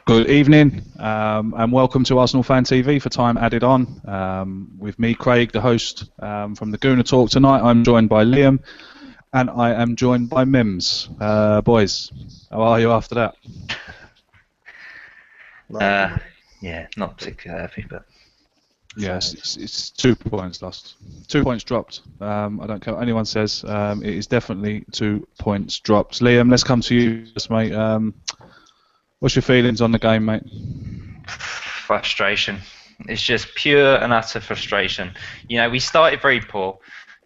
Good evening, and welcome to Arsenal Fan TV for Time Added On. With me, Craig, the host from the Gooner Talk tonight. I'm joined by Liam, and I am joined by Mims. Boys, how are you after that? Yeah, not particularly happy, but yes, it's 2 points lost, 2 points dropped. I don't care what anyone says. It is definitely 2 points dropped. Liam, let's come to you first, mate. What's your feelings on the game, mate? frustration. It's just pure and utter frustration. You know, we started very poor.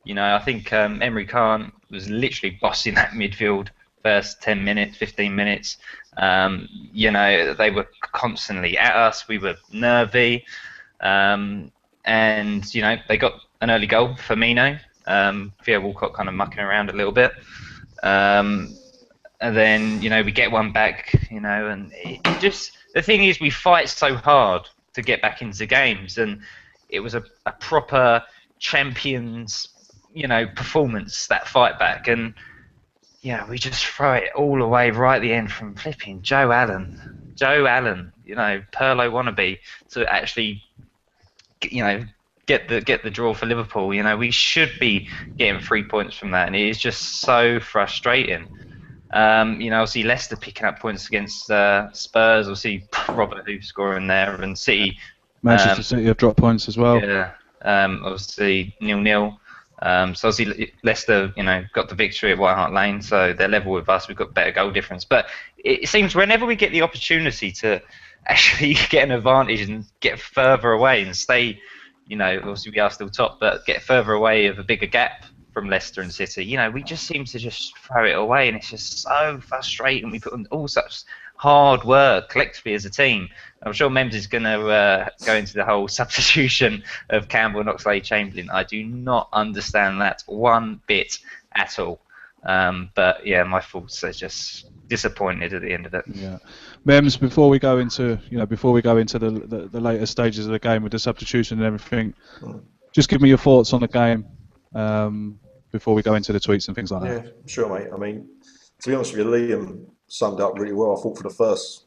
You know, I think Emre Can was literally bossing that midfield first 10 minutes, 15 minutes. You know, they were constantly at us. We were nervy. And, you know, they got an early goal, Firmino. Theo Walcott kind of mucking around a little bit. And then, you know, we get one back, you know, and it just, the thing is, we fight so hard to get back into games, and it was a proper champions, you know, performance, that fight back, and yeah, we just throw it all away right at the end from flipping Joe Allen, you know, Pirlo wannabe, to actually, you know, get the draw for Liverpool. You know, we should be getting 3 points from that, and it is just so frustrating. You know, obviously Leicester picking up points against Spurs. Obviously Robert who's scoring there, and City. Manchester City have dropped points as well. Yeah. Obviously 0-0. So obviously Leicester, you know, got the victory at White Hart Lane, so they're level with us. We've got better goal difference. But it seems whenever we get the opportunity to actually get an advantage and get further away and stay, you know, obviously we are still top, but get further away of a bigger gap from Leicester and City, you know, we just seem to just throw it away, and it's just so frustrating. We put in all such hard work collectively as a team. I'm sure Mems is going to go into the whole substitution of Campbell and Oxlade-Chamberlain. I do not understand that one bit at all. But yeah, my thoughts are just disappointed at the end of it. Yeah, Mems. Before we go into, you know, the later stages of the game with the substitution and everything, just give me your thoughts on the game. Before we go into the tweets and things like that. Yeah, sure, mate. I mean, to be honest with you, Liam summed up really well. I thought for the first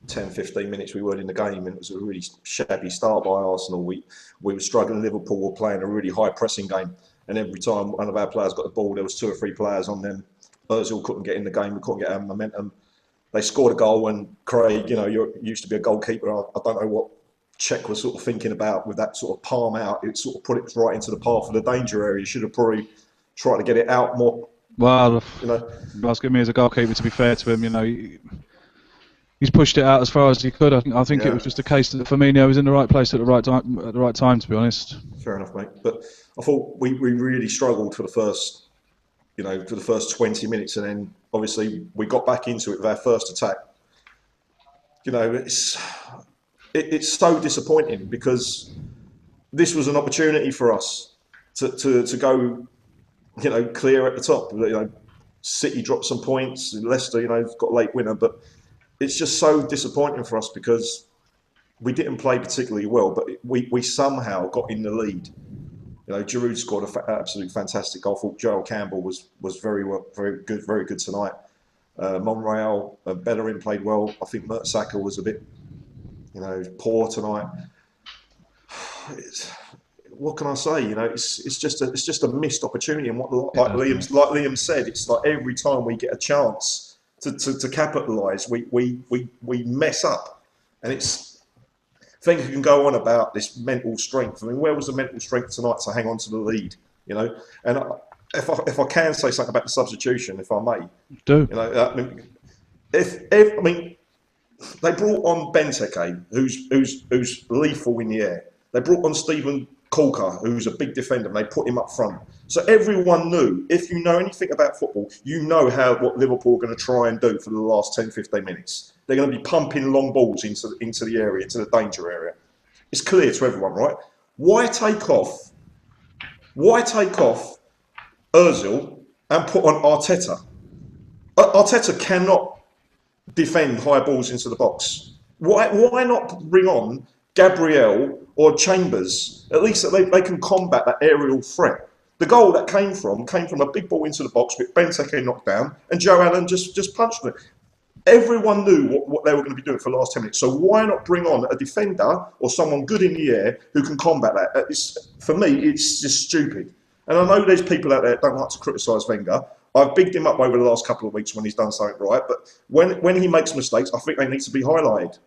10-15 minutes we were in the game, and it was a really shabby start by Arsenal. We were struggling. Liverpool were playing a really high pressing game, and every time one of our players got the ball, there was 2 or 3 players on them. Ozil couldn't get in the game. We couldn't get our momentum. They scored a goal, and Craig, you know, you used to be a goalkeeper. I don't know what Czech was sort of thinking about with that sort of palm out. It sort of put it right into the path of the danger area. You should have probably try to get it out more. Well, you know, asking me as a goalkeeper, to be fair to him, you know, he's pushed it out as far as he could. I think it was just a case that Firmino was in the right place at the right time. To be honest. Fair enough, mate. But I thought we really struggled for the first, you know, for the first 20 minutes, and then obviously we got back into it with our first attack. You know, it's so disappointing, because this was an opportunity for us to go, you know, clear at the top. You know, City dropped some points, Leicester, you know, got a late winner, but it's just so disappointing for us because we didn't play particularly well, but we somehow got in the lead. You know, Giroud scored an absolute fantastic goal. I thought Joel Campbell was very good tonight. Monreal, Bellerin played well. I think Mertesacker was a bit, you know, poor tonight. What can I say? You know, it's just a missed opportunity, and like Liam said, it's like every time we get a chance to capitalise, we mess up, and it's. I think you can go on about this mental strength. I mean, where was the mental strength tonight to hang on to the lead? You know, and if I can say something about the substitution, if I may, do. You know, I mean, I mean, they brought on Benteke, who's lethal in the air. They brought on Stephen Corker, who's a big defender, and they put him up front. So everyone knew, if you know anything about football, you know what Liverpool are going to try and do for the last 10-15 minutes. They're going to be pumping long balls into the area, into the danger area. It's clear to everyone, right? Why take off Ozil and put on Arteta? Arteta cannot defend high balls into the box. Why not bring on Gabriel or Chambers? At least they can combat that aerial threat. The goal that came from a big ball into the box with Benteke knocked down, and Joe Allen just punched it. Everyone knew what they were going to be doing for the last 10 minutes. So why not bring on a defender or someone good in the air who can combat that? For me, it's just stupid. And I know there's people out there that don't like to criticise Wenger. I've bigged him up over the last couple of weeks when he's done something right. But when he makes mistakes, I think they need to be highlighted.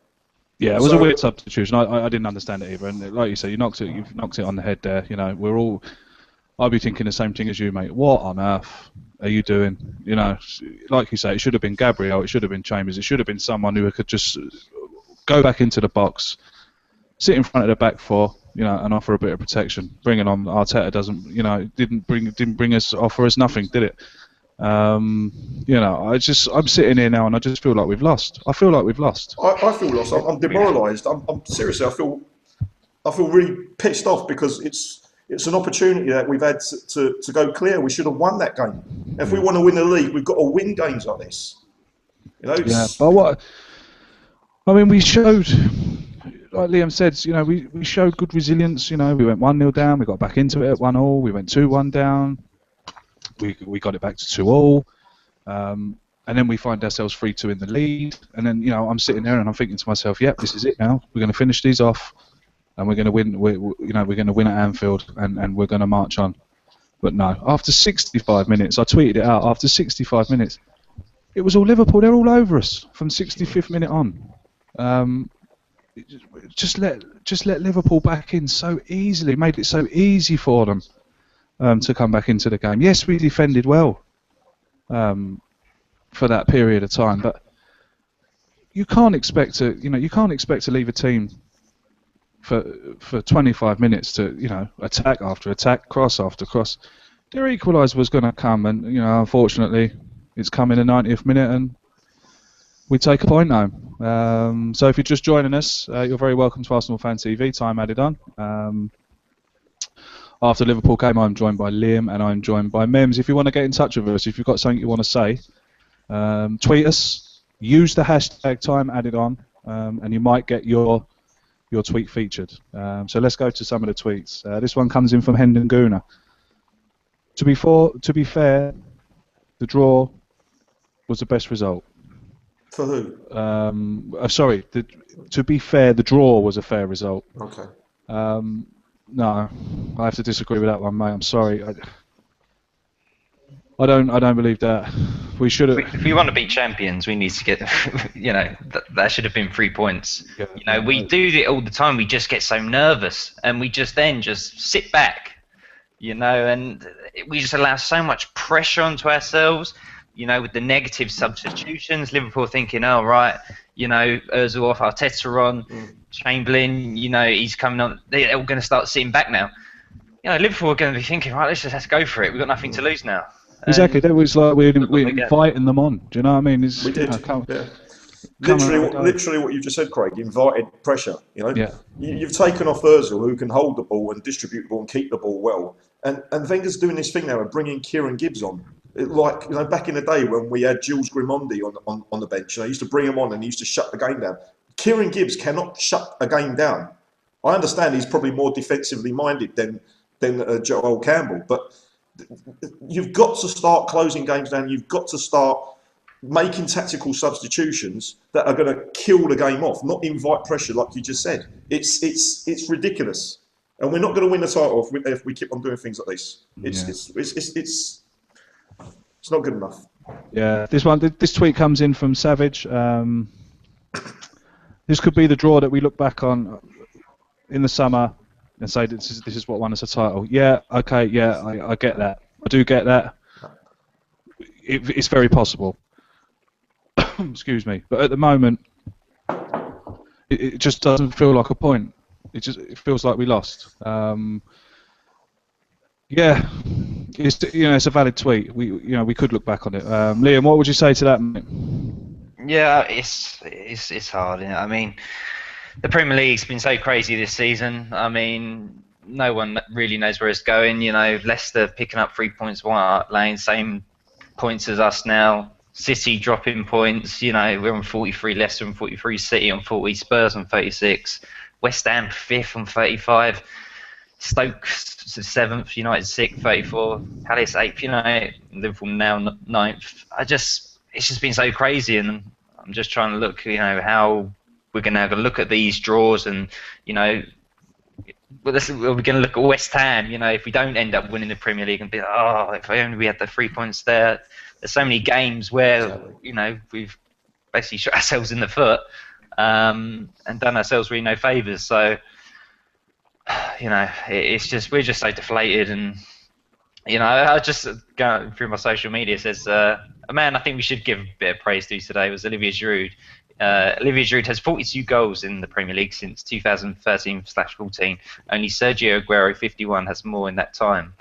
Yeah, it was a weird substitution. I didn't understand it either. And like you said, you've knocked it on the head there. You know, I'll be thinking the same thing as you, mate. What on earth are you doing? You know, like you say, it should have been Gabriel, it should have been Chambers, it should have been someone who could just go back into the box, sit in front of the back four, you know, and offer a bit of protection. Bringing on Arteta didn't bring us, offer us nothing, did it? You know, I'm sitting here now and I just feel like we've lost. I feel like we've lost. I feel lost. I'm demoralised. I'm seriously. I feel really pissed off because it's an opportunity that we've had to go clear. We should have won that game. If we want to win the league, we've got to win games like this. You know. Yeah, but we showed, like Liam said, you know, we showed good resilience. You know, we went 1-0 down, we got back into it at 1-1. We went 2-1 down. We got it back to 2-2, and then we find ourselves 3-2 in the lead. And then, you know, I'm sitting there and I'm thinking to myself, "Yep, this is it now. We're going to finish these off, and we're going to win. We're going to win at Anfield, and we're going to march on." But no, after 65 minutes, I tweeted it out. After 65 minutes, it was all Liverpool. They're all over us from 65th minute on. Just let Liverpool back in so easily. Made it so easy for them. To come back into the game. Yes, we defended well for that period of time, but you can't expect to leave a team for 25 minutes to, you know, attack after attack, cross after cross. Their equaliser was going to come, and, you know, unfortunately, it's come in the 90th minute, and we take a point home. So if you're just joining us, you're very welcome to Arsenal Fan TV. Time added on. After Liverpool came, I'm joined by Liam and I'm joined by Mems. If you want to get in touch with us, if you've got something you want to say, tweet us, use the hashtag time added on, and you might get your tweet featured. So let's go to some of the tweets. This one comes in from Hendon Gooner. To be fair, the draw was the best result. For who? Sorry, to be fair, the draw was a fair result. Okay. No, I have to disagree with that one, mate. I'm sorry. I don't believe that. We should have. If we want to beat champions, we need to get. You know, that should have been 3 points. Yeah, you know, we do it all the time. We just get so nervous, and we just sit back. You know, and we just allow so much pressure onto ourselves. You know, with the negative substitutions, Liverpool thinking, "Oh right, you know, Ozil off, Arteta on." Chamberlain, you know, he's coming on. They're all going to start sitting back now. You know, Liverpool are going to be thinking, right, let's go for it. We've got nothing to lose now. Exactly. That was like we're inviting them on. Do you know what I mean? We did. Yeah. Literally what you just said, Craig. Invited pressure. You know. Yeah. You've taken off Ozil, who can hold the ball and distribute the ball and keep the ball well. And Wenger's doing this thing now of bringing Kieran Gibbs on. Like, you know, back in the day when we had Jules Grimondi on the bench, you know, I used to bring him on and he used to shut the game down. Kieran Gibbs cannot shut a game down. I understand he's probably more defensively minded than Joel Campbell, but you've got to start closing games down. You've got to start making tactical substitutions that are going to kill the game off, not invite pressure like you just said. It's ridiculous, and we're not going to win the title if we keep on doing things like this. It's not good enough. Yeah, this tweet comes in from Savage. This could be the draw that we look back on in the summer and say this is what won us a title. Yeah, okay, yeah, I get that. I do get that. It's very possible. Excuse me, but at the moment, it just doesn't feel like a point. It feels like we lost. Yeah, it's a valid tweet. We could look back on it. Liam, what would you say to that, mate? Yeah, it's hard. You know? I mean, the Premier League's been so crazy this season. I mean, no one really knows where it's going. You know, Leicester picking up 3 points, White Hart Lane, same points as us now. City dropping points. You know, we're on 43, Leicester on 43, City on 40, Spurs on 36, West Ham 5th on 35, Stoke 7th, United 6th, 34, Palace 8th. You know, Liverpool now 9th. It's just been so crazy, and I'm just trying to look, how we're going to have a look at these draws, and we're going to look at West Ham. If we don't end up winning the Premier League, and be like, oh, if only we had the 3 points there. There's so many games where we've basically shot ourselves in the foot and done ourselves really no favours. So it's just we're just so deflated, and I just going through my social media says a man I think we should give a bit of praise to today was Olivier Giroud. Olivier Giroud has 42 goals in the Premier League since 2013/14. Only Sergio Aguero, 51, has more in that time.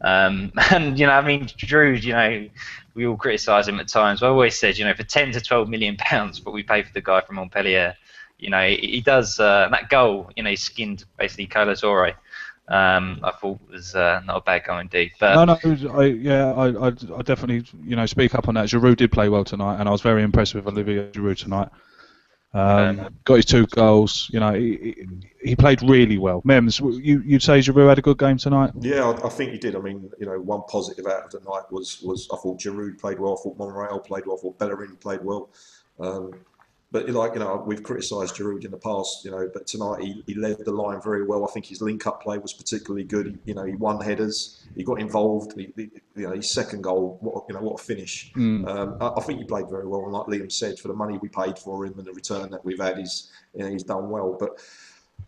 And Giroud, we all criticise him at times. I always said, for 10 to 12 million pounds, what we pay for the guy from Montpellier, he does that goal. He skinned basically Carlos Torre. I thought was not a bad goal indeed. But I definitely speak up on that. Giroud did play well tonight, and I was very impressed with Olivier Giroud tonight. Got his 2 goals. He played really well. Mems, you'd say Giroud had a good game tonight? Yeah, I think he did. I mean, one positive out of the night was I thought Giroud played well. I thought Monreal played well. I thought Bellerin played well. But we've criticised Giroud in the past, but tonight he led the line very well. I think his link-up play was particularly good. He won headers, he got involved. His second goal, what a finish. I think he played very well. And like Liam said, for the money we paid for him and the return that we've had, he's done well. But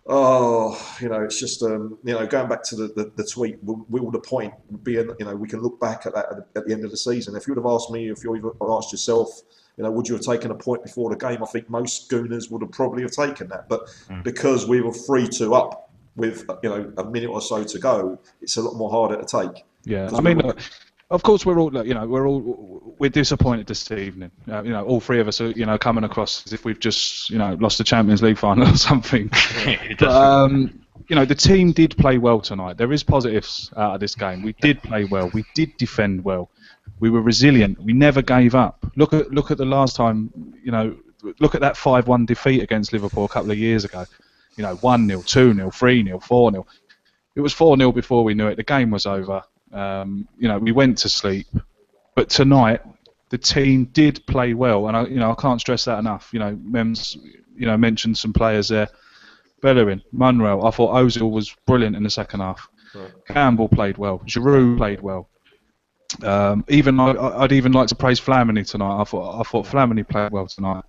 it's just going back to the tweet. Will the point be? We can look back at that at the end of the season. If you would have asked me, if you would have asked yourself, would you have taken a point before the game? I think most Gooners would have probably have taken that. But because we were 3-2 up with a minute or so to go, it's a lot more harder to take. Yeah, I mean, of course we're all we're disappointed this evening. All 3 of us are coming across as if we've just lost the Champions League final or something. But, the team did play well tonight. There is positives out of this game. We did play well. We did defend well. We were resilient. We never gave up. Look at the last time. Look at that 5-1 defeat against Liverpool a couple of years ago. 1-0, 2-0, 3-0, 4-0. It was 4-0 before we knew it. The game was over. We went to sleep. But tonight, the team did play well, and I can't stress that enough. Mems, mentioned some players there. Bellerin, Monreal. I thought Ozil was brilliant in the second half. Right. Campbell played well. Giroud played well. I'd even like to praise Flamini tonight. I thought Flamini played well tonight.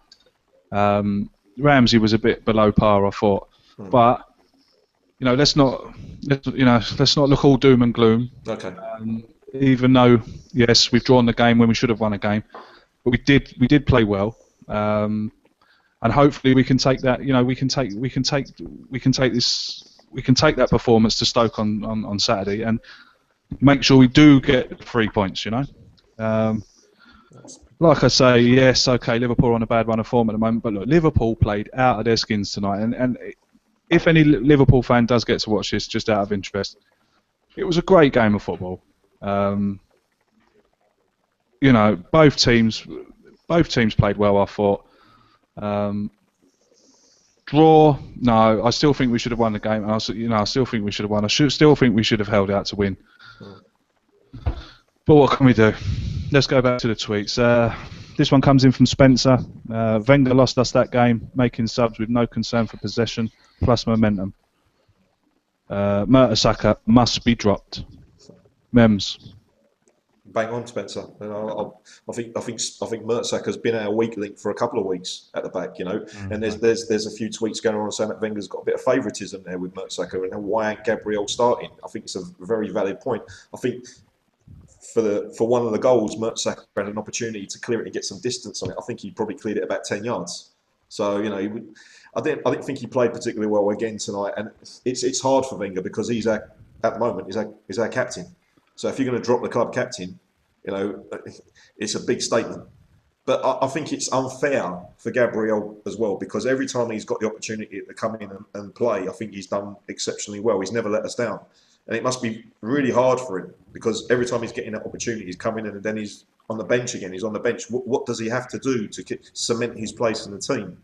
Ramsey was a bit below par, I thought, but let's not look all doom and gloom. Okay. Even though yes, we've drawn the game when we should have won a game, but we did play well, and hopefully we can take that. We can take that performance to Stoke on Saturday and make sure we do get 3 points, Like I say, yes, okay, Liverpool are on a bad run of form at the moment, but look, Liverpool played out of their skins tonight, and if any Liverpool fan does get to watch this just out of interest, it was a great game of football. Both teams played well, I thought. Draw, no, I still think we should have won the game, and I still think we should have won. I still think we should have held out to win. But what can we do? Let's go back to the tweets. This one comes in from Spencer. Wenger lost us that game, making subs with no concern for possession plus momentum. Mertesacker must be dropped. Mems. Bang on, Spencer. I think Mertesacker's been our weak link for a couple of weeks at the back, And there's a few tweets going on saying that Wenger's got a bit of favouritism there with Mertesacker, and why ain't Gabriel starting? I think it's a very valid point. I think for one of the goals, Mertesacker had an opportunity to clear it and get some distance on it. I think he probably cleared it about 10 yards. So I didn't think he played particularly well again tonight, and it's hard for Wenger because he's at the moment is our captain. So if you're going to drop the club captain, it's a big statement. But I think it's unfair for Gabriel as well, because every time he's got the opportunity to come in and play, I think he's done exceptionally well. He's never let us down. And it must be really hard for him, because every time he's getting that opportunity, he's coming in and then he's on the bench again. He's on the bench. What does he have to do to cement his place in the team?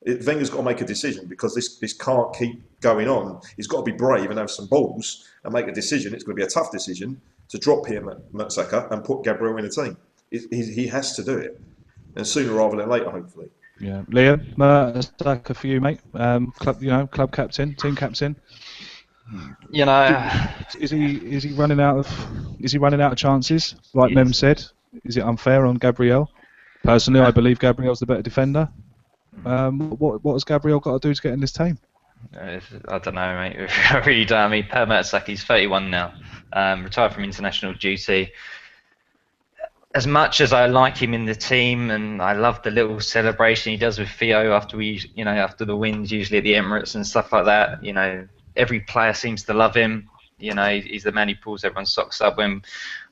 Wenger's got to make a decision, because this can't keep going on. He's got to be brave and have some balls and make a decision. It's going to be a tough decision to drop him at Mertesacker and put Gabriel in the team. He has to do it. and sooner rather than later, hopefully. Yeah, Liam, Saka for you, mate. Club captain, team captain. You know, Is he running out of chances? Like Mem said, is it unfair on Gabriel? Personally, I believe Gabriel's the better defender. What has Gabriel got to do to get in this team? I don't know, mate. I really don't. I mean, Per Mertesacker, 31 now, retired from international duty. As much as I like him in the team, and I love the little celebration he does with Theo after after the wins, usually at the Emirates and stuff like that. You know, every player seems to love him. You know, he's the man who pulls everyone's socks up when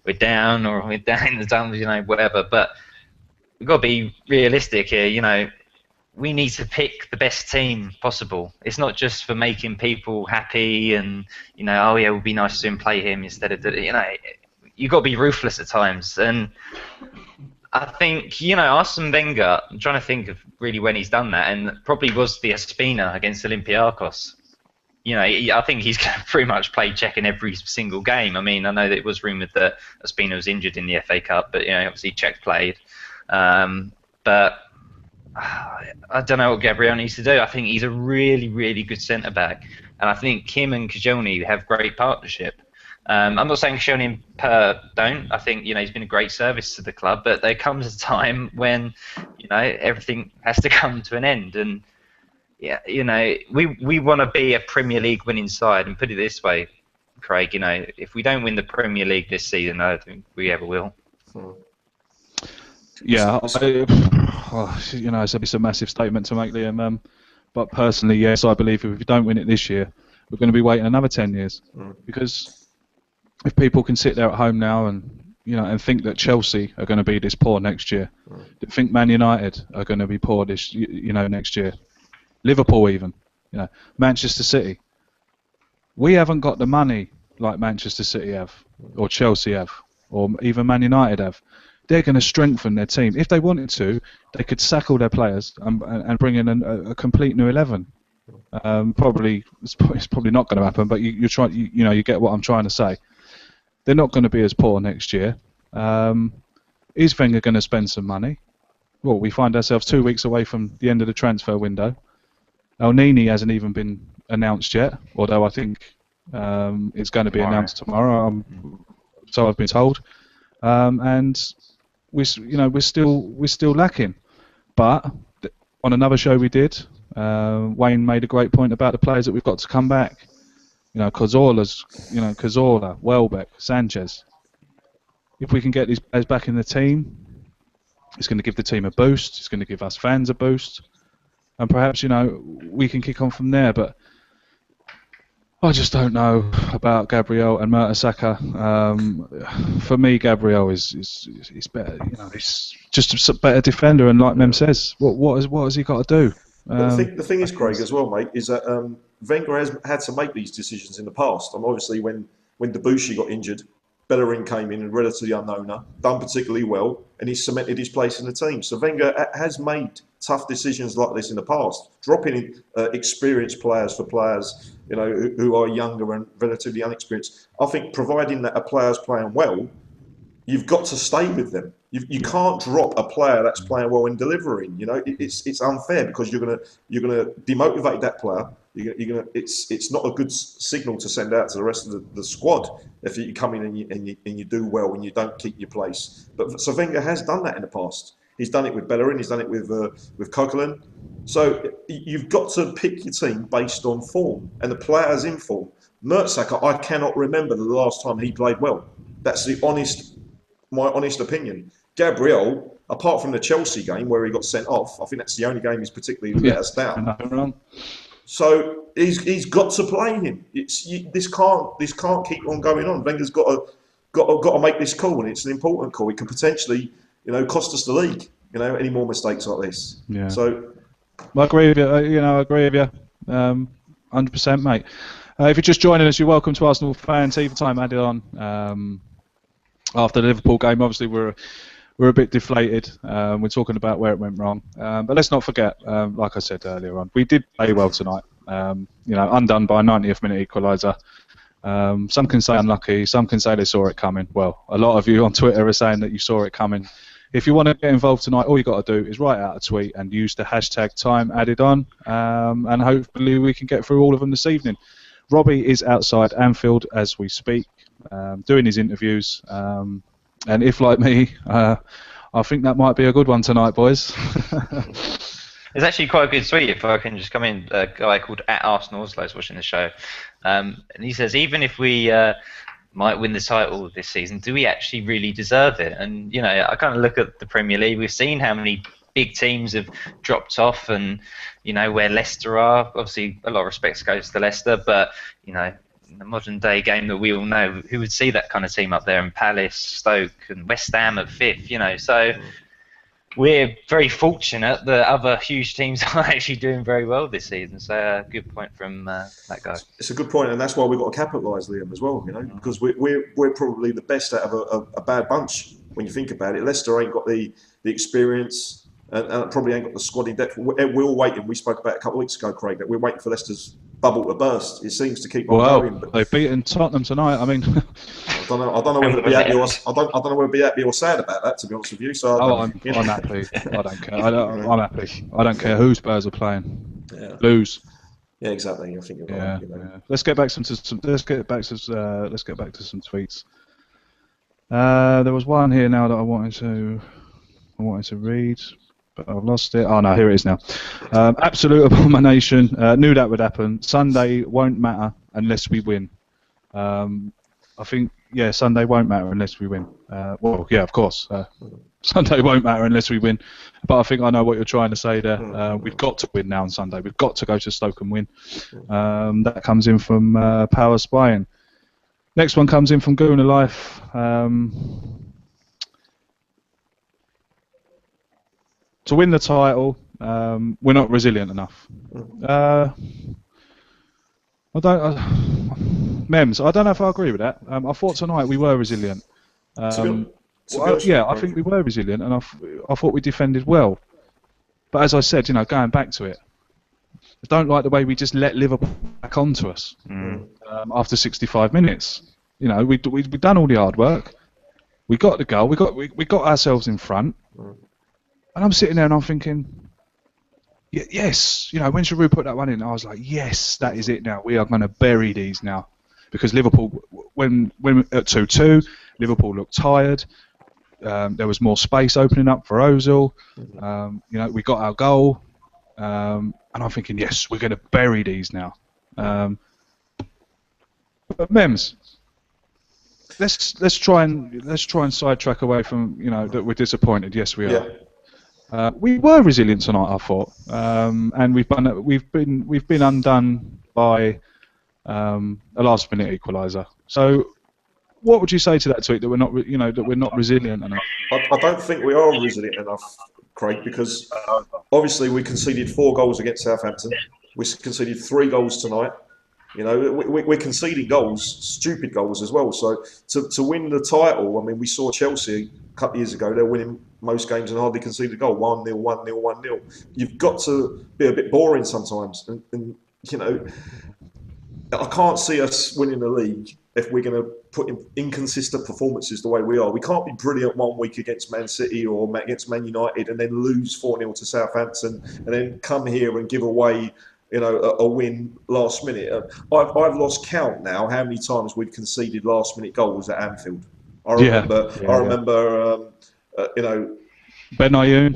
we're down or we're down in the dumps, whatever. But we've got to be realistic here. You know, we need to pick the best team possible. It's not just for making people happy and, oh yeah, it would be nice to see him play him instead of, you've got to be ruthless at times. And I think, Arsene Wenger, I'm trying to think of really when he's done that, and probably was the Ospina against Olympiacos. I think he's pretty much played Czech in every single game. I mean, I know that it was rumoured that Ospina was injured in the FA Cup, but, obviously Czech played. But I don't know what Gabriel needs to do. I think he's a really, really good centre-back. And I think him and Kajoni have great partnership. I'm not saying Kajoni and Per don't. I think, he's been a great service to the club. But there comes a time when, everything has to come to an end. And, yeah, we want to be a Premier League winning side. And put it this way, Craig, if we don't win the Premier League this season, I don't think we ever will. Yeah, it's a massive statement to make, Liam. But personally, yes, I believe if we don't win it this year, we're going to be waiting another 10 years. Because if people can sit there at home now and think that Chelsea are going to be this poor next year, think Man United are going to be poor this next year, Liverpool even, Manchester City, we haven't got the money like Manchester City have, or Chelsea have, or even Man United have. They're going to strengthen their team. If they wanted to, they could sack all their players and bring in a complete new 11. It's probably not going to happen, but you get what I'm trying to say. They're not going to be as poor next year. Is Wenger going to spend some money? Well, we find ourselves 2 weeks away from the end of the transfer window. El Nini hasn't even been announced yet, although I think it's going to be announced tomorrow. So I've been told. And we're still lacking. But on another show we did, Wayne made a great point about the players that we've got to come back. Cazorla, Welbeck, Sanchez. If we can get these players back in the team, it's going to give the team a boost. It's going to give us fans a boost, and perhaps we can kick on from there. But I just don't know about Gabriel and Mertesacker. For me, Gabriel is better. He's just a better defender, and like Mem says, what has he got to do? The thing is, Craig, as well, mate, is that Wenger has had to make these decisions in the past. And obviously, when Debussy got injured, Bellerin came in, a relatively unknown, done particularly well, and he cemented his place in the team. So Wenger has made tough decisions like this in the past, dropping experienced players for players who are younger and relatively unexperienced. I think providing that a player's playing well, you've got to stay with them. You can't drop a player that's playing well and delivering. It's unfair because you're gonna demotivate that player. It's not a good signal to send out to the rest of the squad if you come in and you do well and you don't keep your place. But so Wenger has done that in the past. He's done it with Bellerin. He's done it with Coquelin. So you've got to pick your team based on form, and the players in form. Mertesacker, I cannot remember the last time he played well. That's my honest opinion. Gabriel, apart from the Chelsea game where he got sent off, I think that's the only game he's particularly let us down. Nothing wrong. So he's got to play him. This can't keep on going on. Wenger's got to make this call, and it's an important call. It can potentially cost us the league. Any more mistakes like this. Yeah. So I agree with you. I agree with you. 100%, mate. If you're just joining us, you're welcome to Arsenal Fan TV Time added on. After the Liverpool game, obviously we're a bit deflated. We're talking about where it went wrong, but let's not forget, like I said earlier on, we did play well tonight. Undone by a 90th minute equaliser. Some can say unlucky, some can say they saw it coming. Well, a lot of you on Twitter are saying that you saw it coming if you want to get involved tonight, all you got to do is write out a tweet and use the hashtag #TimeAddedOn, and hopefully we can get through all of them this evening. Robbie is outside Anfield as we speak, doing his interviews, and if like me, I think that might be a good one tonight, boys. It's actually quite a good tweet, if I can just come in. A guy called @Arsenal is watching the show, and he says, even if we might win the title this season, do we actually really deserve it? And you know, I kind of look at the Premier League. We've seen how many big teams have dropped off, and you know where Leicester are. Obviously, a lot of respect goes to Leicester, but you know, in the modern day game that we all know, who would see that kind of team up there? And Palace, Stoke, and West Ham at 5th. You know, so we're very fortunate that other huge teams are actually doing very well this season. So good point from that guy. It's a good point, and that's why we've got to capitalise, Liam, as well. You know, because we're probably the best out of a bad bunch when you think about it. Leicester ain't got the experience, and probably ain't got the squad in depth. We're all waiting. We spoke about it a couple of weeks ago, Craig, that we're waiting for Leicester's bubble to burst. It seems to keep on going. But they've beaten Tottenham tonight. I mean, I don't know whether to be happy or I don't know whether to be happy or sad about that, to be honest with you. So I'm happy. I don't care. I'm happy. I don't care who Spurs are playing. Yeah. Lose. Yeah, exactly. I think you're right. You know. Yeah. Let's get back to some tweets. There was one here now that I wanted to read, but I've lost it. Oh no, here it is now. Absolute abomination. Knew that would happen. Sunday won't matter unless we win. I think, yeah, Sunday won't matter unless we win. Well, yeah, of course. Sunday won't matter unless we win. But I think I know what you're trying to say there. We've got to win now on Sunday. We've got to go to Stoke and win. That comes in from Power Spying. Next one comes in from Gooner Life. To win the title, we're not resilient enough. Mems, I don't know if I agree with that. I thought tonight we were resilient. I think we were resilient, and I thought we defended well. But as I said, you know, going back to it, I don't like the way we just let Liverpool back onto us after 65 minutes. You know, we've done all the hard work. We got the goal. We got ourselves in front. And I'm sitting there and I'm thinking, yes, you know, when Giroud put that one in, I was like, yes, that is it now. We are going to bury these now. Because Liverpool, when at 2-2, Liverpool looked tired. There was more space opening up for Ozil. You know, we got our goal. And I'm thinking, yes, we're going to bury these now. But Mems, let's try and sidetrack away from, you know, that we're disappointed. Yes, we are. We were resilient tonight, I thought, and we've been undone by a last-minute equaliser. So, what would you say to that tweet that we're not resilient enough? I don't think we are resilient enough, Craig, because obviously we conceded 4 goals against Southampton. We conceded 3 goals tonight. You know, we're conceding goals, stupid goals as well. So to win the title, I mean, we saw Chelsea a couple of years ago. They're winning most games and hardly conceded a goal. 1-0, 1-0, 1-0. You've got to be a bit boring sometimes. And you know, I can't see us winning the league if we're going to put in inconsistent performances the way we are. We can't be brilliant one week against Man City or against Man United and then lose 4-0 to Southampton and then come here and give away, you know, a win last minute. I've lost count now how many times we've conceded last minute goals at Anfield. I remember, you know, Ben Ayoun.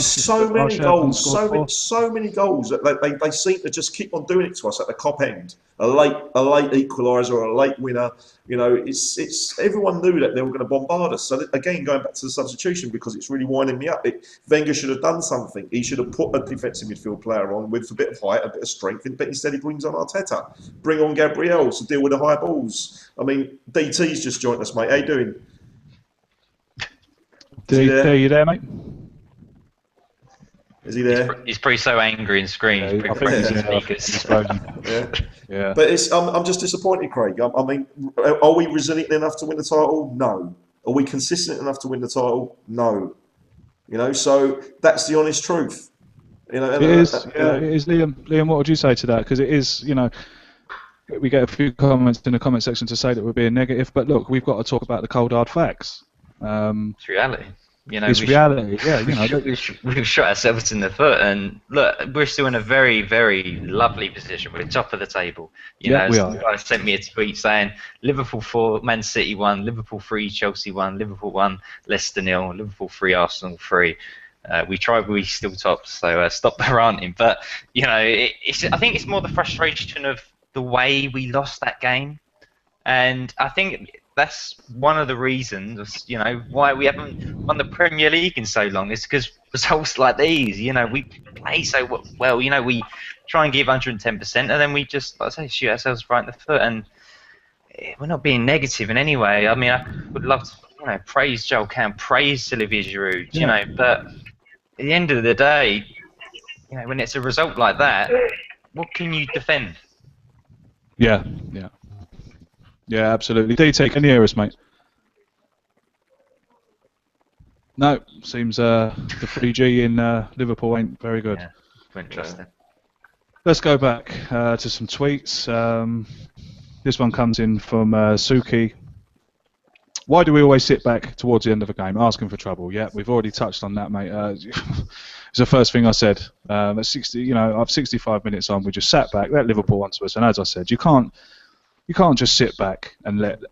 So many goals that they seem to just keep on doing it to us at the top end. A late equaliser or a late winner. You know, it's everyone knew that they were going to bombard us. So again, going back to the substitution, because it's really winding me up. Wenger should have done something. He should have put a defensive midfield player on with a bit of height, a bit of strength, but instead he brings on Arteta. Bring on Gabriel to deal with the high balls. I mean, DT's just joined us, mate. How you doing? Are you there, mate? Is he there? He's probably so angry and screams. I think he's yeah. But I'm just disappointed, Craig. I mean, are we resilient enough to win the title? No. Are we consistent enough to win the title? No. You know, so that's the honest truth. You know, it is, Liam. Liam, what would you say to that? Because it is, you know, we get a few comments in the comment section to say that we're being negative, but look, we've got to talk about the cold hard facts. It's reality. You know, It's reality. Yeah, you know. we've shot ourselves in the foot, and look, we're still in a very, very lovely position. We're top of the table. You Yeah, know, we some are. guy sent me a tweet saying Liverpool 4, Man City 1, Liverpool 3, Chelsea 1, Liverpool 1, Leicester 0, Liverpool 3, Arsenal 3. We tried, we still top. So stop the ranting. But you know, I think it's more the frustration of the way we lost that game. And I think that's one of the reasons, you know, why we haven't won the Premier League in so long. Is because results like these, you know, we play so well, you know, we try and give 110%, and then we just, like I say, shoot ourselves right in the foot. And we're not being negative in any way. I mean, I would love to, you know, praise Joel Camp, praise Olivier Giroud, you know, but at the end of the day, you know, when it's a result like that, what can you defend? Yeah, yeah. Yeah, absolutely. DT, can you hear us, mate? No, seems the 3G in Liverpool ain't very good. Yeah, wouldn't trust it. Let's go back to some tweets. This one comes in from Suki. Why do we always sit back towards the end of a game, asking for trouble? Yeah, we've already touched on that, mate. It's the first thing I said. At 60, you know, 65 minutes on, we just sat back, let Liverpool onto us, and as I said, you can't just sit back and let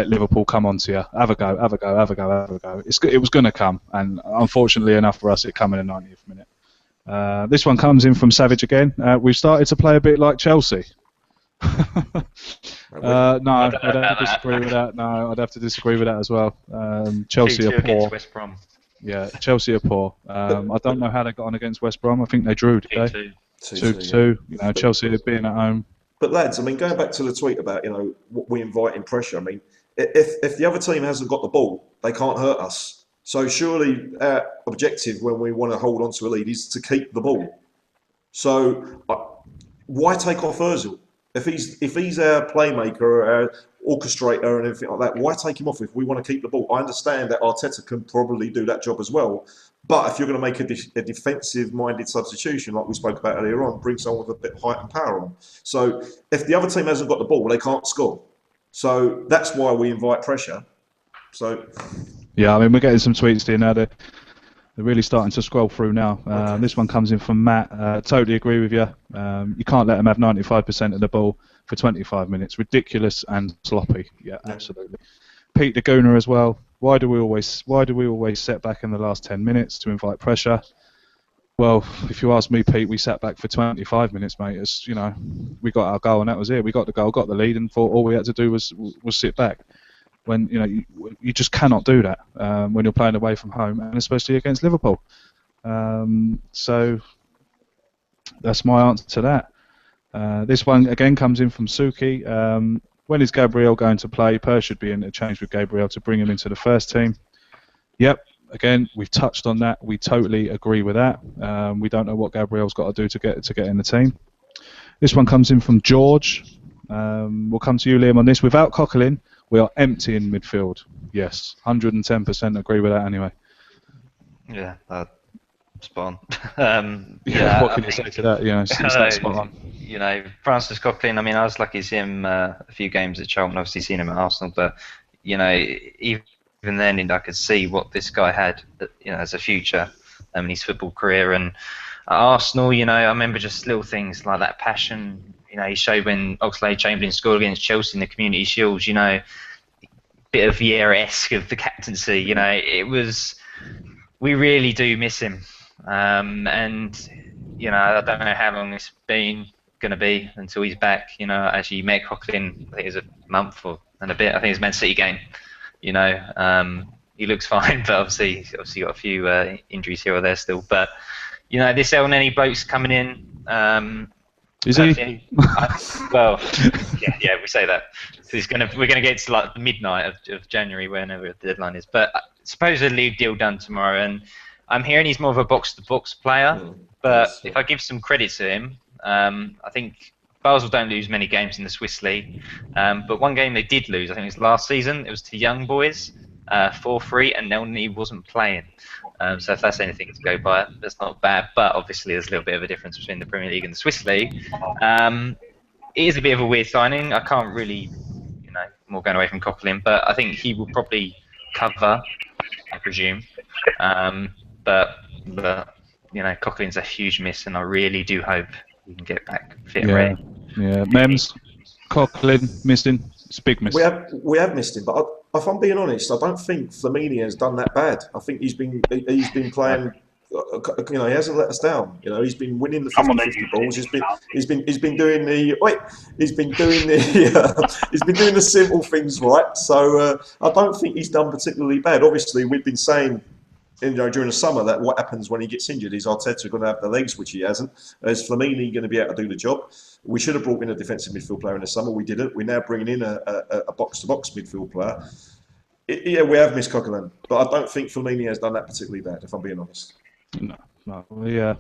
Liverpool come onto you. Have a go. It was going to come, and unfortunately enough for us, it came in the 90th minute. This one comes in from Savage again. We've started to play a bit like Chelsea. No, I'd have to disagree with that. No, I'd have to disagree with that as well. Chelsea are poor. West Brom. Yeah, Chelsea are poor. I don't know how they got on against West Brom. I think they drew, did they? 2-2. You know, Chelsea being at home. But lads, I mean, going back to the tweet about, you know, what we invite in pressure. I mean, if the other team hasn't got the ball, they can't hurt us. So surely our objective when we want to hold on to a lead is to keep the ball. So why take off Ozil? If he's our playmaker, our orchestrator and everything like that, why take him off if we want to keep the ball? I understand that Arteta can probably do that job as well. But if you're going to make a defensive-minded substitution, like we spoke about earlier on, bring someone with a bit of height and power on. So if the other team hasn't got the ball, they can't score. So that's why we invite pressure. So yeah, I mean, we're getting some tweets here now. They're really starting to scroll through now. Okay. This one comes in from Matt. Totally agree with you. You can't let them have 95% of the ball for 25 minutes. Ridiculous and sloppy. Yeah, absolutely. Pete the Gooner as well. Why do we always set back in the last 10 minutes to invite pressure? Well, if you ask me, Pete, we sat back for 25 minutes, mate. As you know, we got our goal and that was it. We got the goal, got the lead, and thought all we had to do was sit back. When you know you just cannot do that when you're playing away from home, and especially against Liverpool. So that's my answer to that. This one again comes in from Suki. When is Gabriel going to play? Per should be interchanged with Gabriel to bring him into the first team. Yep. Again, we've touched on that. We totally agree with that. We don't know what Gabriel's got to do to get in the team. This one comes in from George. We'll come to you, Liam, on this. Without Coquelin, we are empty in midfield. Yes, 110% agree with that anyway. Yeah, spot on. Yeah, what can you say to that? You know, it's that spot on. You know, Francis Coquelin, I mean, I was lucky to see him a few games at Charlton, obviously seen him at Arsenal, but, you know, even then I could see what this guy had, you know, as a future in his football career. And at Arsenal, you know, I remember just little things like that passion, you know, he showed when Oxlade-Chamberlain scored against Chelsea in the Community Shield, you know, bit of Vieira-esque of the captaincy, you know, it was, we really do miss him. And, you know, I don't know how long it's going to be until he's back. You know, actually met Coquelin, I think it was a month and a bit. I think it was Man City game. You know, he looks fine, but obviously got a few injuries here or there still. But, you know, this El Neni bloke's coming in. Is he? Well, yeah, we say that. So we're gonna get to like midnight of January, whenever the deadline is. But supposedly deal done tomorrow, and I'm hearing he's more of a box-to-box player. But if I give some credit to him, I think Basel don't lose many games in the Swiss league. But one game they did lose, I think it was last season. It was to Young Boys, 4-3, and Elneny wasn't playing. So if that's anything to go by, that's not bad. But obviously there's a little bit of a difference between the Premier League and the Swiss league. It is a bit of a weird signing. I can't really, you know, more going away from Coquelin, but I think he will probably cover I presume. But you know, Coughlin's a huge miss, and I really do hope we can get back fit and ready. Yeah. Mems, Coughlin missing. It's a big miss. We have missed him, but if I'm being honest, I don't think Flamini has done that bad. I think he's been playing. You know, he hasn't let us down. You know, he's been winning the 50-50 balls. He's been doing the simple things right. So I don't think he's done particularly bad. Obviously, we've been saying, you know, during the summer that what happens when he gets injured is Arteta going to have the legs, which he hasn't. Is Flamini going to be able to do the job? We should have brought in a defensive midfield player in the summer. We didn't. We're now bringing in a box-to-box midfield player. Yeah, we have missed Coughlin, but I don't think Flamini has done that particularly bad, if I'm being honest. No, yeah.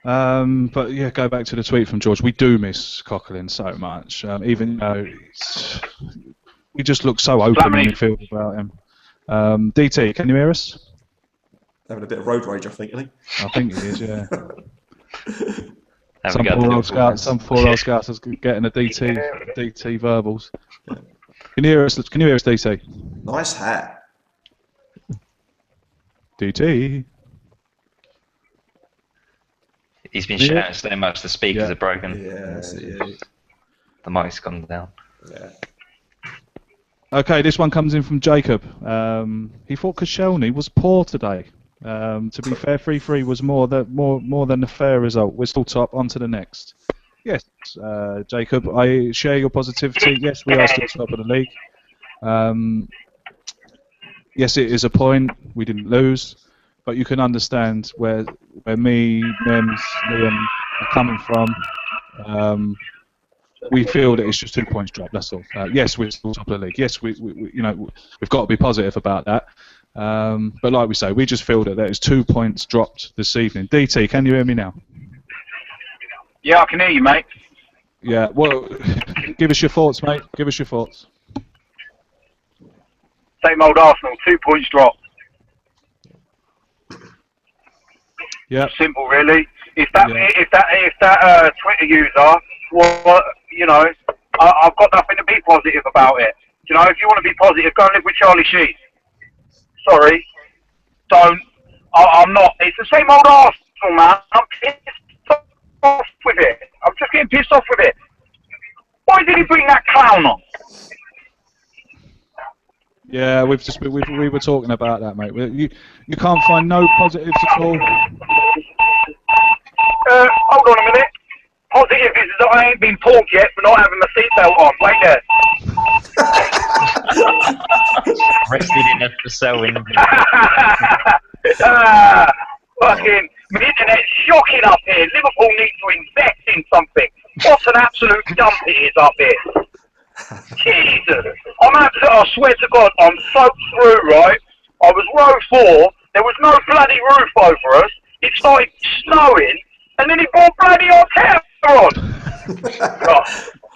But yeah, go back to the tweet from George. We do miss Coughlin so much, even though we just look so open in midfield without him. DT, can you hear us? Having a bit of road rage, I think, isn't he? I think he is, yeah. Some poor old scouts is getting a DT verbals. Yeah. Can you hear us, DT? Nice hat. DT. He's been shouting so much the speakers are broken. Yeah. The mic's gone down. Yeah. Okay, this one comes in from Jacob. He thought Koscielny was poor today. To be fair, 3-3 was more than a fair result. We're still top. On to the next. Yes, Jacob, I share your positivity. Yes, we are still top of the league. Yes, it is a point. We didn't lose. But you can understand where me, Mems, Liam are coming from. We feel that it's just 2 points drop. That's all. Yes, we're still top of the league. Yes, we've got to be positive about that. But like we say, we just feel that there is 2 points dropped this evening. DT, can you hear me now? Yeah, I can hear you, mate. Yeah. Well, give us your thoughts, mate. Give us your thoughts. Same old Arsenal. 2 points dropped. Yeah. Simple, really. If that Twitter user, well, you know, I've got nothing to be positive about it. You know, if you want to be positive, go and live with Charlie Sheen. Sorry, don't. I'm not. It's the same old Arsenal, man. I'm pissed off with it. I'm just getting pissed off with it. Why did he bring that clown on? Yeah, we were talking about that, mate. You can't find no positives at all. Hold on a minute. Positive is that I ain't been pulled yet for not having my seatbelt on. Wait there. Rested enough for sewing. Fucking, the internet's shocking up here. Liverpool needs to invest in something. What an absolute dump it is up here. Jesus. I swear to God, I'm soaked through, right? I was row 4. There was no bloody roof over us. It started snowing, and then he brought bloody Arteta on.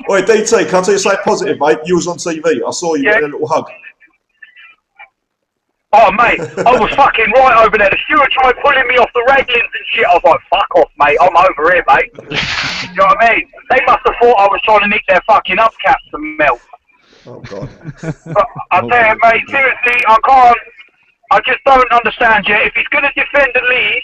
Wait, DT, can I tell you something positive, mate? You was on TV. I saw you getting a little hug. Oh, mate, I was fucking right over there. The steward tried pulling me off the railings and shit. I was like, fuck off, mate. I'm over here, mate. You know what I mean? They must have thought I was trying to nick their fucking upcaps and melt. Oh, God. But I tell you, mate, seriously, I just don't understand yet. If he's going to defend the lead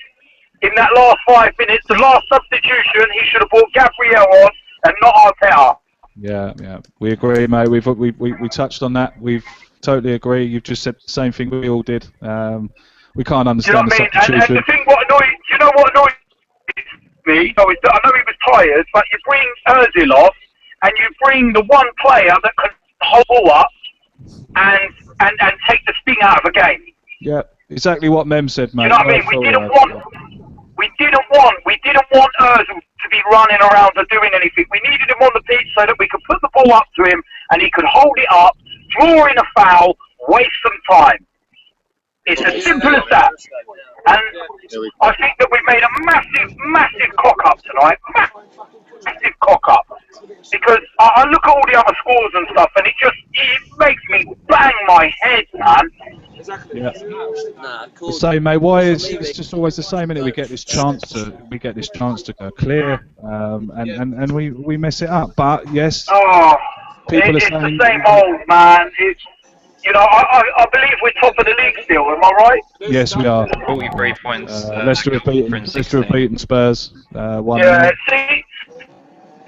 in that last 5 minutes, the last substitution, he should have brought Gabriel on and not Arteta. Yeah, we agree, mate. We touched on that. We've totally agree. You've just said the same thing we all did. We can't understand the substitution. And the thing, what annoys me? I know he was tired, but you bring Ozil off, and you bring the one player that can hold up and take the sting out of a game. Yeah, exactly what Mem said, mate. You know what I mean? We didn't want Ozil to be running around or doing anything. We needed him on the pitch so that we could put the ball up to him and he could hold it up, draw in a foul, waste some time. It's as simple as that. And I think that we've made a massive cock-up tonight. Massive cock-up. Because I look at all the other scores and stuff and it makes me bang my head, man. Yeah. The same, mate. Why is it's just always the same? And we get this chance to go clear, and we mess it up. But yes, people are saying the same old, man. You know, I believe we're top of the league still. Am I right? Yes, we are. 43 points. Leicester have beaten Spurs 1-0. Yeah. See,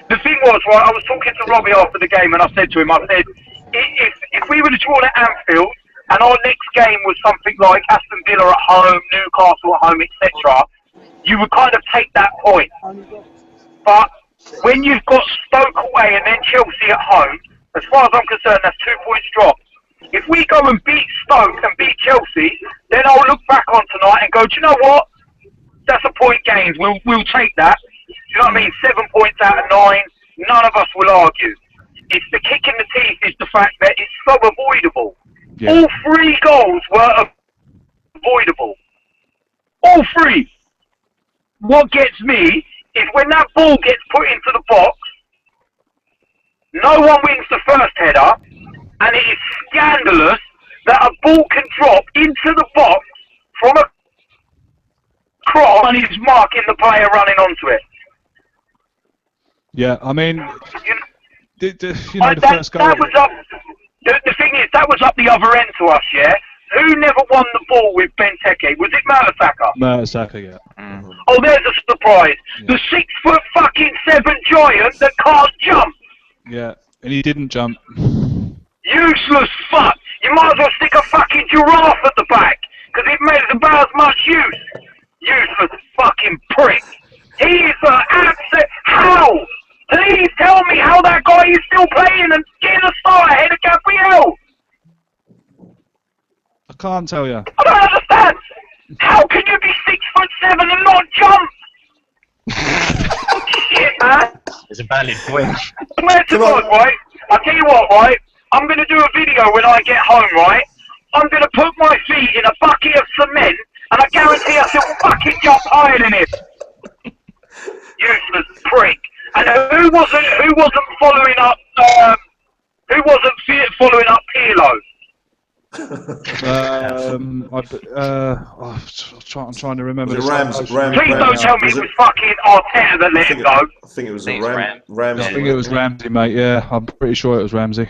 the thing was, right, I was talking to Robbie after the game, and I said to him, I said, if we would have drawn at Anfield, and our next game was something like Aston Villa at home, Newcastle at home, etc., you would kind of take that point. But when you've got Stoke away and then Chelsea at home, as far as I'm concerned, that's 2 points dropped. If we go and beat Stoke and beat Chelsea, then I'll look back on tonight and go, do you know what? That's a point gained. We'll take that. Do you know what I mean? 7 points out of 9. None of us will argue. It's the kick in the teeth is the fact that it's so avoidable. Yeah. All 3 goals were avoidable. All 3. What gets me is when that ball gets put into the box, no one wins the first header, and it is scandalous that a ball can drop into the box from a cross and he's marking the player running onto it. Yeah, I mean, the first goal. That was up. The thing is, that was up the other end to us, yeah? Who never won the ball with Benteke? Was it Mertesacker? Mertesacker, yeah. Mm. Oh, there's a surprise. Yeah. The 6'7" giant that can't jump. Yeah, and he didn't jump. Useless fuck. You might as well stick a fucking giraffe at the back, because it makes about as much use. Useless fucking prick. He is an absolute... How? Please tell me how that guy is still playing and getting a start ahead of Gabriel. I can't tell you. I don't understand. How can you be 6'7" and not jump? Shit, man. It's a valid point. Swear to God, right? I'll tell you what, right? I'm going to do a video when I get home, right? I'm going to put my feet in a bucket of cement, and I guarantee I still fucking jump higher than him. Useless prick. And who wasn't following up? Who wasn't following up Pirlo? I'm trying to remember. Was it Rams? Please don't tell me it was fucking Arteta that let him go. I think it was Ramsey. I think it was Ramsey, mate. Yeah, I'm pretty sure it was Ramsey.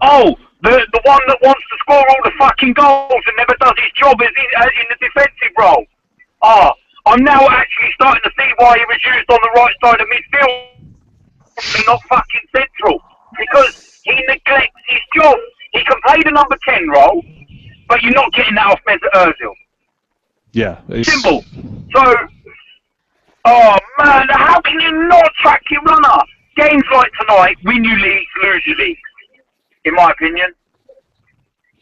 Oh, the one that wants to score all the fucking goals and never does his job in the defensive role. Ah, I'm now actually starting to see why he was used on the right side of midfield and not fucking central, because he neglects his job. He can play the number 10 role, but you're not getting that off Mesut Ozil. Yeah. Simple. So, oh man, how can you not track your runner? Games like tonight, win you leagues, lose your leagues, in my opinion.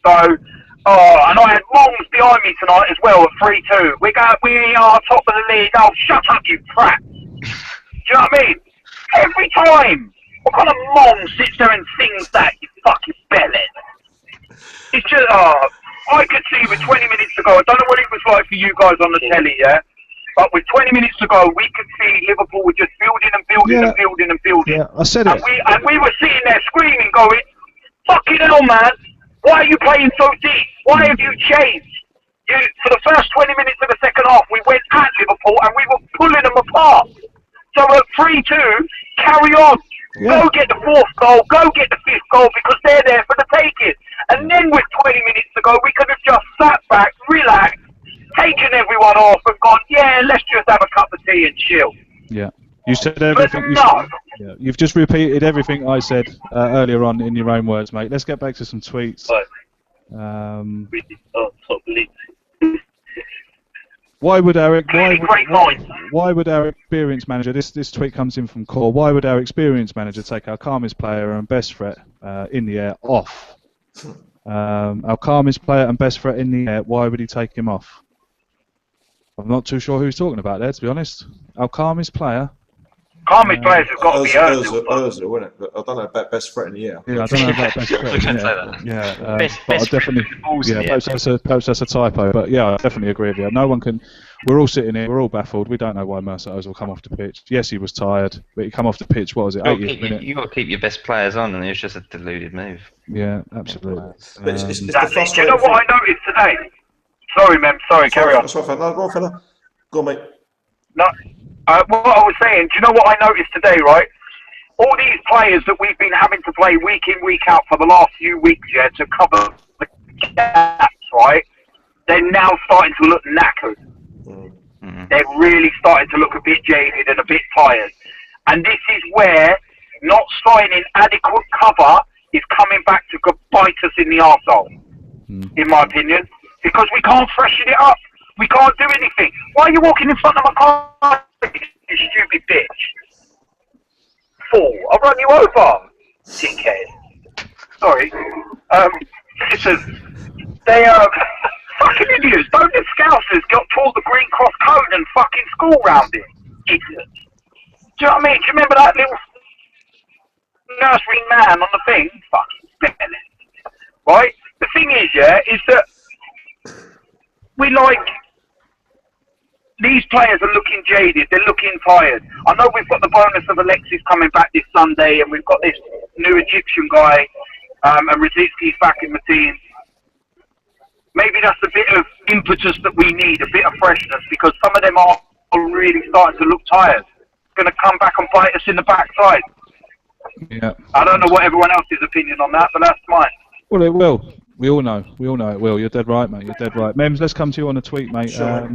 So, and I had Mongs behind me tonight as well at 3-2. We are top of the league. Oh, shut up, you prat. Do you know what I mean? Every time. What kind of mom sits there and sings that, you fucking belly? It's just, I could see with 20 minutes to go, I don't know what it was like for you guys on the telly, yeah? But with 20 minutes to go, we could see Liverpool were just building and building and building and building. Yeah, I said it. And we were sitting there screaming, going, fucking hell, man, why are you playing so deep? Why have you changed? For the first 20 minutes of the second half, we went at Liverpool and we were pulling them apart. So at 3-2, carry on. Yeah. Go get the 4th goal, go get the 5th goal, because they're there for the taking. And then with 20 minutes to go, we could have just sat back, relaxed, taken everyone off and gone, yeah, let's just have a cup of tea and chill. Yeah. You said everything. You've just repeated everything I said earlier on in your own words, mate. Let's get back to some tweets. Why would our experienced manager? This tweet comes in from Core. Why would our experienced manager take our calmest player and best threat in the air off? Our calmest player and best threat in the air. Why would he take him off? I'm not too sure who he's talking about there, to be honest. Our calmest player. Calmest players have got to be Ozil, wouldn't it? I don't know about best threat in the air. Yeah, I don't know about best threat. We can say that. Yeah, best definitely. Perhaps that's a typo, but yeah, I definitely agree with you. No one can. We're all sitting here. We're all baffled. We don't know why Mesut Ozil come off the pitch. Yes, he was tired, but he come off the pitch. What was it? 80th minute. You got to keep your best players on, and it was just a deluded move. Yeah, absolutely. But it's do you know what I noticed today? Sorry, man. Sorry, carry on. Sorry, fella. No, go on, fella. Go on, mate. No. What I was saying, do you know what I noticed today, right? All these players that we've been having to play week in, week out for the last few weeks, yeah, to cover gaps, right, they're now starting to look knackered. Mm-hmm. They're really starting to look a bit jaded and a bit tired. And this is where not signing adequate cover is coming back to bite us in the arsehole, in my opinion. Because we can't freshen it up. We can't do anything. Why are you walking in front of my car, you stupid bitch? Fool, I'll run you over, dickhead. Sorry. Listen, they are fucking idiots. Don't the Scousers got pulled the Green Cross code and fucking school round it? Idiots. Do you know what I mean? Do you remember that little nursery man on the thing? Fucking belly. Right? The thing is, yeah, is that we like... These players are looking jaded. They're looking tired. I know we've got the bonus of Alexis coming back this Sunday, and we've got this new Egyptian guy, and Rosicki's back in the team. Maybe that's a bit of impetus that we need, a bit of freshness, because some of them are really starting to look tired. It's going to come back and bite us in the backside. Yeah. I don't know what everyone else's opinion on that, but that's mine. Well, it will. We all know. We all know it will. You're dead right, mate. You're dead right. Mems, let's come to you on a tweet, mate. Sure.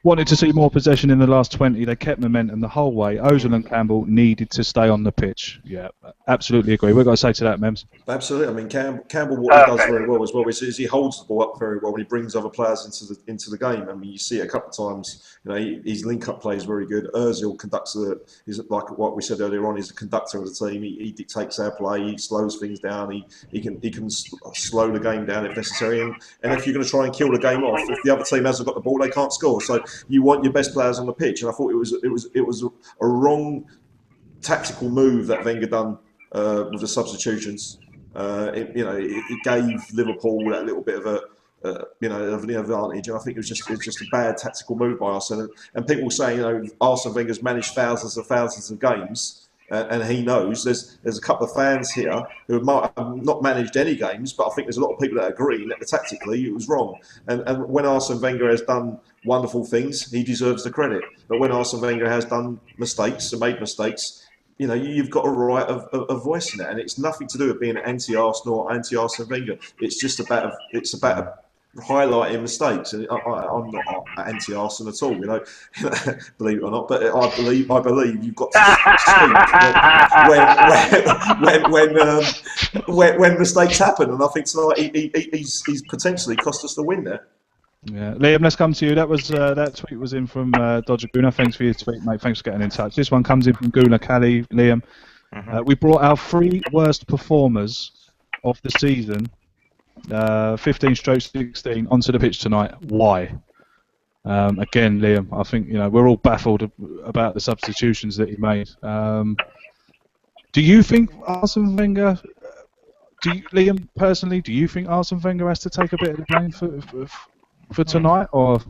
Wanted to see more possession in the last 20. They kept momentum the whole way. Ozil and Campbell needed to stay on the pitch. Yeah, absolutely agree. What got to say to that, Mems? Absolutely. I mean, Campbell, what he does very well as well is he holds the ball up very well when he brings other players into the game. I mean, you see it a couple of times. You know, his link-up play is very good. Ozil conducts is like what we said earlier on. He's a conductor of the team. He dictates our play. He slows things down. He can slow the game down if necessary. And if you're going to try and kill the game off, if the other team hasn't got the ball, they can't score. So you want your best players on the pitch, and I thought it was a wrong tactical move that Wenger done with the substitutions. It gave Liverpool that little bit of of an advantage, and I think it was just a bad tactical move by Arsenal. And people saying, Arsene Wenger's managed thousands of games. And he knows there's a couple of fans here who might have not managed any games, but I think there's a lot of people that agree that tactically it was wrong. And when Arsene Wenger has done wonderful things, he deserves the credit. But when Arsene Wenger has done mistakes and made mistakes, you've got a right of voicing it, and it's nothing to do with being anti-Arsenal or anti-Arsene Wenger. It's just about highlighting mistakes, and I'm not anti-Arsenal at all, believe it or not. But I believe you've got to speak when mistakes happen, and I think tonight he's potentially cost us the win there. Yeah, Liam, let's come to you. That tweet was in from Dodger Gooner. Thanks for your tweet, mate. Thanks for getting in touch. This one comes in from Gooner Callie. Liam, we brought our 3 worst performers of the season. 15/16 onto the pitch tonight. Why? Again, Liam, I think we're all baffled about the substitutions that he made. Do you think Arsene Wenger? Liam, personally, do you think Arsene Wenger has to take a bit of the blame for tonight, or?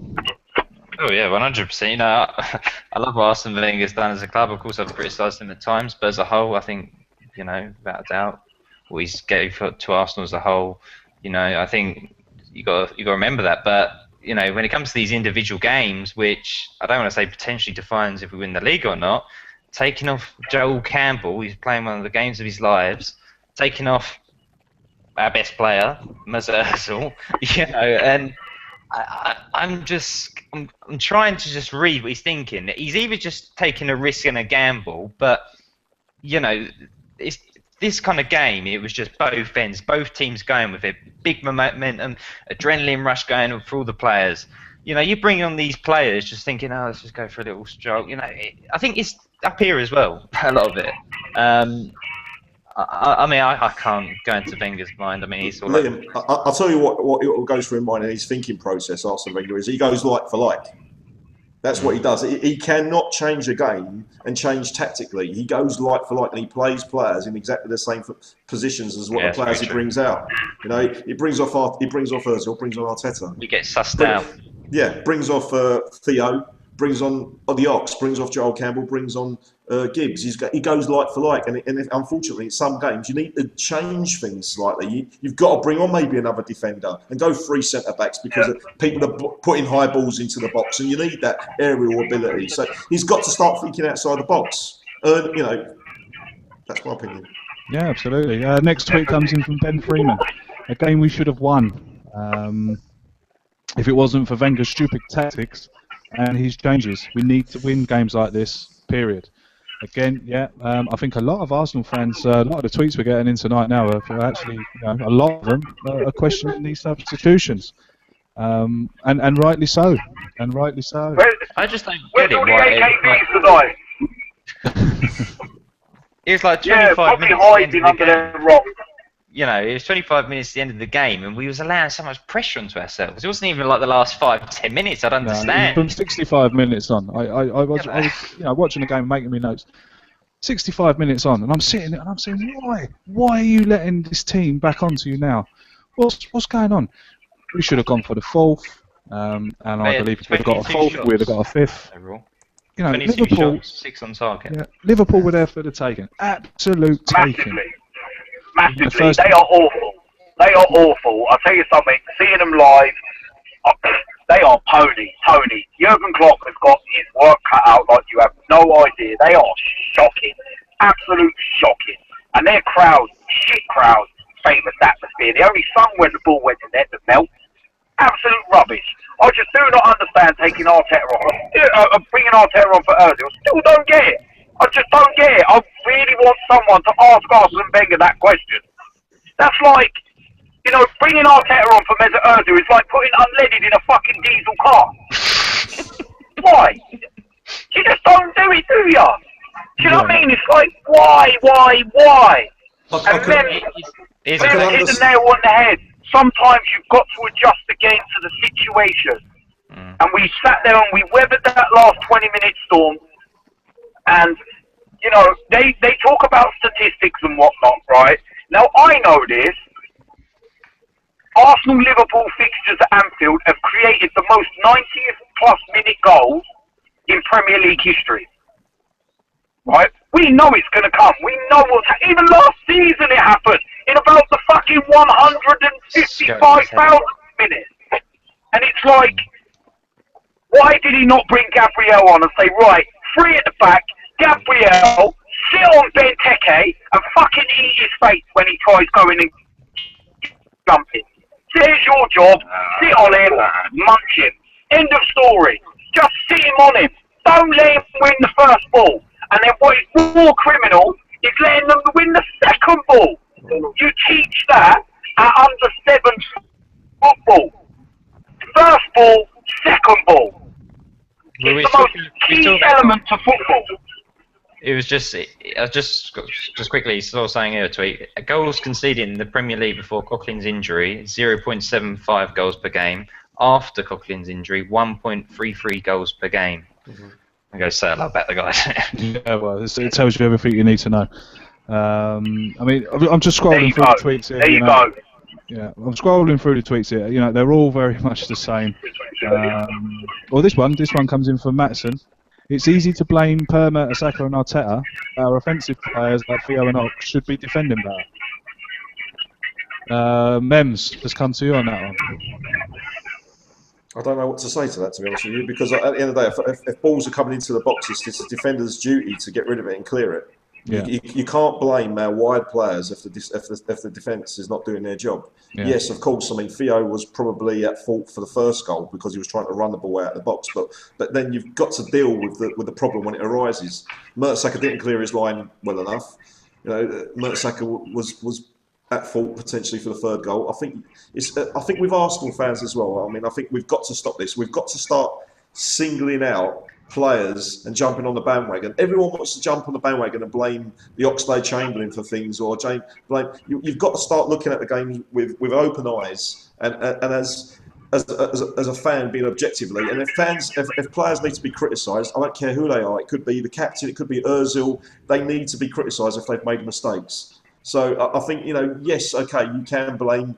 Oh yeah, 100%. I love what Arsene Wenger's done as a club. Of course, I've criticised him at times, but as a whole, I think without a doubt, what he's gave to Arsenal as a whole. I think you got to remember that. But when it comes to these individual games, which I don't want to say potentially defines if we win the league or not, taking off Joel Campbell, he's playing one of the games of his lives, taking off our best player, Ozil, and I'm trying to just read what he's thinking. He's either just taking a risk and a gamble, but it's this kind of game. It was just both ends, both teams going with it, big momentum, adrenaline rush going for all the players. You bring on these players just thinking, let's just go for a little stroke. I think it's up here as well, a lot of it. I can't go into Wenger's mind. He's all Liam, I'll tell you what goes through his mind in his thinking process. Arsene Wenger is he goes like for like. That's what he does. He cannot change a game and change tactically. He goes like for like, and he plays players in exactly the same positions as what the players he brings out. He brings off Ozil, brings on Arteta. He gets sussed out. Yeah, brings off Theo, brings on the Ox, brings off Joel Campbell, brings on Gibbs. He goes like for like, and unfortunately, in some games, you need to change things slightly. You've got to bring on maybe another defender and go 3 centre backs because people are putting high balls into the box, and you need that aerial ability. So he's got to start thinking outside the box. That's my opinion. Yeah, absolutely. Next tweet comes in from Ben Freeman. A game we should have won. If it wasn't for Wenger's stupid tactics and his changes, we need to win games like this, period. Again, I think a lot of Arsenal fans, a lot of the tweets we're getting in tonight now are actually, a lot of them are questioning these substitutions. And rightly so. And rightly so. I just don't Where's get it. all the Why AKBs tonight? it was like Yeah, 25 probably minutes at the end hiding of the under game. their rock. You know, it was 25 minutes at the end of the game, and we was allowing so much pressure onto ourselves. It wasn't even like the last 5-10 minutes. I'd understand. From 65 minutes on, I was watching the game, making me notes. 65 minutes on, and I'm sitting there and I'm saying, why are you letting this team back onto you now? What's going on? We should have gone for the fourth, and I believe if we'd have got a fourth, we'd have got a fifth. Overall. You know, 22 Liverpool, shots, 6 on target. yeah, Liverpool were there for the taking, absolute taking. Massively. They are awful. They are awful. I'll tell you something, seeing them live, they are pony. Jurgen Klopp has got his work cut out like you have no idea. They are shocking. Absolute shocking. And their crowd, shit crowd, famous atmosphere. They only sung when the ball went in there to melt. Absolute rubbish. I just do not understand taking Arteta on. Bringing Arteta on for Ozil. Still don't get it. I just don't get it. I really want someone to ask Arsene Wenger that question. That's like, bringing Arteta on for Mesut Ozil is like putting unleaded in a fucking diesel car. Why? You just don't do it, do you? Do you know what I mean? It's like, why? And then hit the nail on the head. Sometimes you've got to adjust the game to the situation. And we sat there and we weathered that last 20-minute storm. And, they talk about statistics and whatnot, right? Now, I know this. Arsenal-Liverpool fixtures at Anfield have created the most 90-plus minute goals in Premier League history. Right? We know it's going to come. We know what's happening. Even last season it happened in about the fucking 155,000 minutes. And it's like, why did he not bring Gabriel on and say, right, three at the back, Gabriel, sit on Benteke and fucking eat his face when he tries going and jumping. There's your job. Sit on him, munch him. End of story. Just sit him on him. Don't let him win the first ball. And then what is more criminal is letting them win the second ball. You teach that at under 7 football. First ball, second ball. It's the most key element to football. It was just quickly, saw saying in a tweet, goals conceded in the Premier League before Coughlin's injury, 0.75 goals per game. After Coughlin's injury, 1.33 goals per game. I'm going to say a lot about the guys. Yeah, well, it tells you everything you need to know. I mean, I'm just scrolling through the tweets here. There you go. Yeah, I'm scrolling through the tweets here. They're all very much the same. Well, this one comes in from Matson. It's easy to blame Perma, Asaka and Arteta. Our offensive players like Theo and Ox should be defending better. Mems, let's come to you on that one. I don't know what to say to that, to be honest with you, because at the end of the day, if balls are coming into the boxes, it's the defender's duty to get rid of it and clear it. Yeah. You can't blame our wide players if the defence is not doing their job. Yeah. Yes, of course. I mean, Theo was probably at fault for the first goal because he was trying to run the ball out of the box. But then you've got to deal with the problem when it arises. Mertesacker didn't clear his line well enough. Mertesacker was at fault potentially for the third goal. I think with Arsenal fans as well. I mean, I think we've got to stop this. We've got to start singling out players and jumping on the bandwagon. Everyone wants to jump on the bandwagon and blame the Oxlade-Chamberlain for things, or blame. You've got to start looking at the game with open eyes and as a fan being objectively. And if players need to be criticised, I don't care who they are. It could be the captain, it could be Ozil. They need to be criticised if they've made mistakes. So I think, yes, okay, you can blame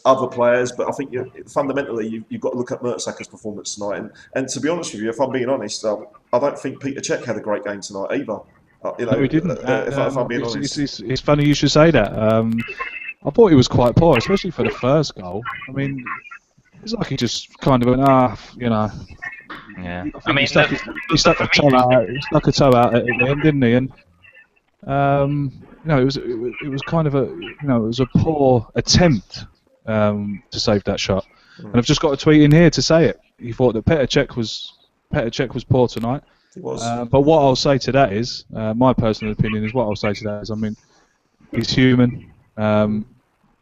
other players, but I think fundamentally you've got to look at Mertesacker's performance tonight. And to be honest with you, if I'm being honest, I don't think Peter Cech had a great game tonight either. No, he didn't. If I'm being honest. It's funny you should say that. I thought he was quite poor, especially for the first goal. I mean, it's like he just kind of went, Yeah. I mean, he stuck a toe out at the end, didn't he? And it was kind of it was a poor attempt to save that shot. And I've just got a tweet in here to say it. He thought that Petr Cech was poor tonight. He was. But what I'll say to that is, my personal opinion is, what I'll say to that is, I mean, he's human.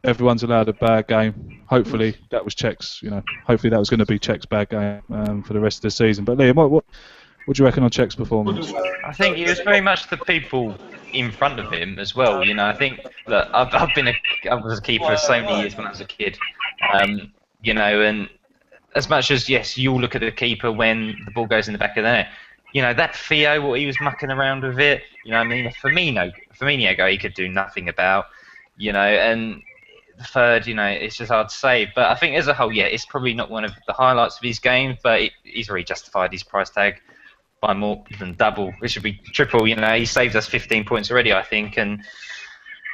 Everyone's allowed a bad game. Hopefully that was Cech's. Hopefully that was going to be Cech's bad game for the rest of the season. But Liam, what do you reckon on Cech's performance? I think it was very much the people in front of him as well. I think that I was a keeper for so many years when I was a kid. And as much as, yes, you'll look at the keeper when the ball goes in the back of the net. That Theo, what he was mucking around with it. I mean, Firmino, he could do nothing about. And the third, it's just hard to say. But I think as a whole, yeah, it's probably not one of the highlights of his game, but he's already justified his price tag by more than double. It should be triple. He saved us 15 points already, I think. And,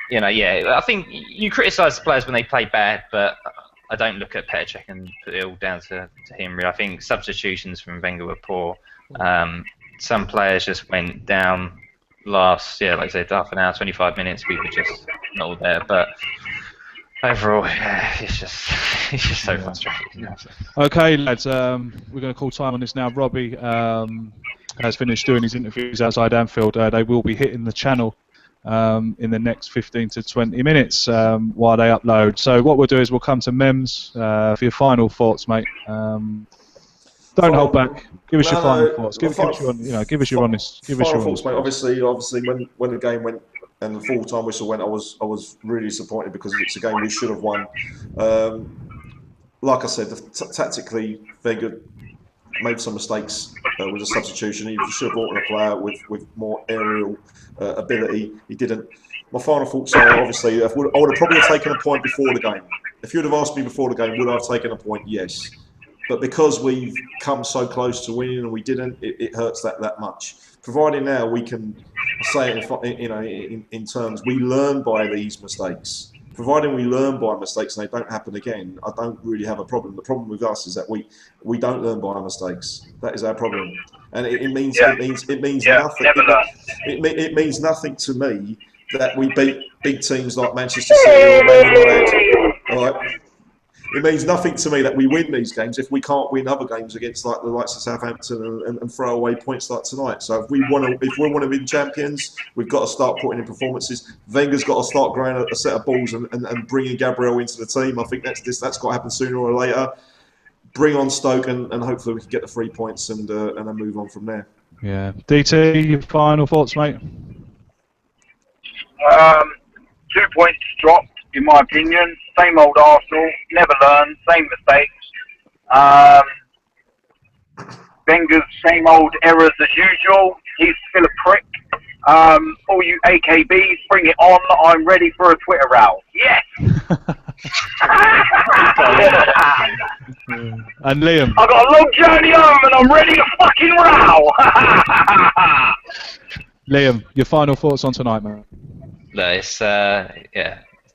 yeah, I think you criticise the players when they play bad, but I don't look at Petr Cech and put it all down to him, really. I think substitutions from Wenger were poor. Some players just went down last, like I said, half an hour, 25 minutes. We were just not all there. But overall, yeah, it's just so frustrating. Okay, lads, we're going to call time on this now. Robbie has finished doing his interviews outside Anfield. They will be hitting the channel in the next 15 to 20 minutes while they upload. So what we'll do is we'll come to Mems for your final thoughts, mate. Don't hold back. Give us your final thoughts. Give us your honest. Final thoughts, mate. Obviously, when the game went and the full-time whistle went, I was really disappointed because it's a game we should have won. Like I said, tactically, Wenger made some mistakes with the substitution. He should have brought in a player with more aerial ability. He didn't. My final thoughts are, obviously, I would have probably taken a point before the game. If you'd have asked me before the game, would I have taken a point? Yes. But because we've come so close to winning and we didn't, it hurts that much. Providing now we can say it in terms, we learn by these mistakes. Providing we learn by mistakes and they don't happen again, I don't really have a problem. The problem with us is that we don't learn by our mistakes. That is our problem, and it means nothing. It means nothing to me that we beat big teams like Manchester City or Man United. All right. It means nothing to me that we win these games if we can't win other games against like the likes of Southampton and throw away points like tonight. So if we want to be champions, we've got to start putting in performances. Wenger's got to start growing a set of balls and bringing Gabriel into the team. I think that's got to happen sooner or later. Bring on Stoke and hopefully we can get the 3 points and then move on from there. Yeah, DT, your final thoughts, mate? 2 points dropped. In my opinion, same old Arsenal, never learn, same mistakes. Wenger's same old errors as usual. He's still a prick. All you AKBs, bring it on. I'm ready for a Twitter row. Yes! And Liam? I've got a long journey home and I'm ready to fucking row! Liam, your final thoughts on tonight, man? No, it's,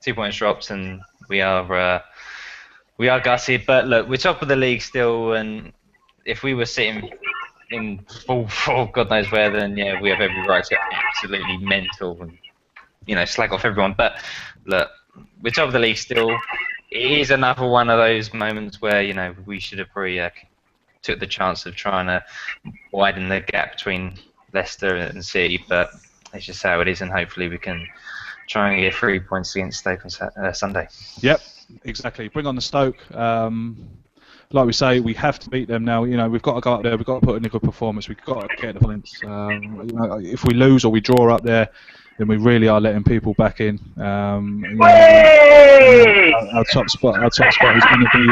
2 points dropped, and we are gutted. But look, we're top of the league still, and if we were sitting in full God knows where, then yeah, we have every right to be absolutely mental and slag off everyone. But look, we're top of the league still. It is another one of those moments where we should have probably took the chance of trying to widen the gap between Leicester and City, but it's just how it is, and hopefully we can try and get 3 points against Stoke on Sunday. Yep, exactly. Bring on the Stoke. Like we say, we have to beat them now. We've got to go up there. We've got to put in a good performance. We've got to get the points. If we lose or we draw up there, then we really are letting people back in. Our top spot is going to be.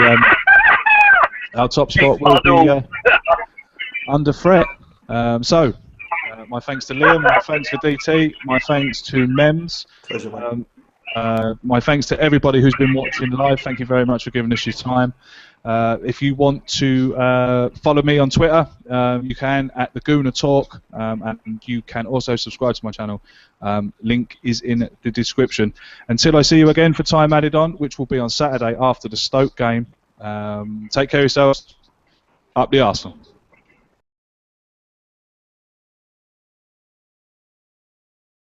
Our top spot will be under threat. My thanks to Liam, my thanks to DT, my thanks to Mems. Pleasure, mate. My thanks to everybody who's been watching live. Thank you very much for giving us your time. If you want to follow me on Twitter, you can at the Gooner Talk, and you can also subscribe to my channel. Link is in the description. Until I see you again for Time Added On, which will be on Saturday after the Stoke game, take care of yourselves. Up the Arsenal.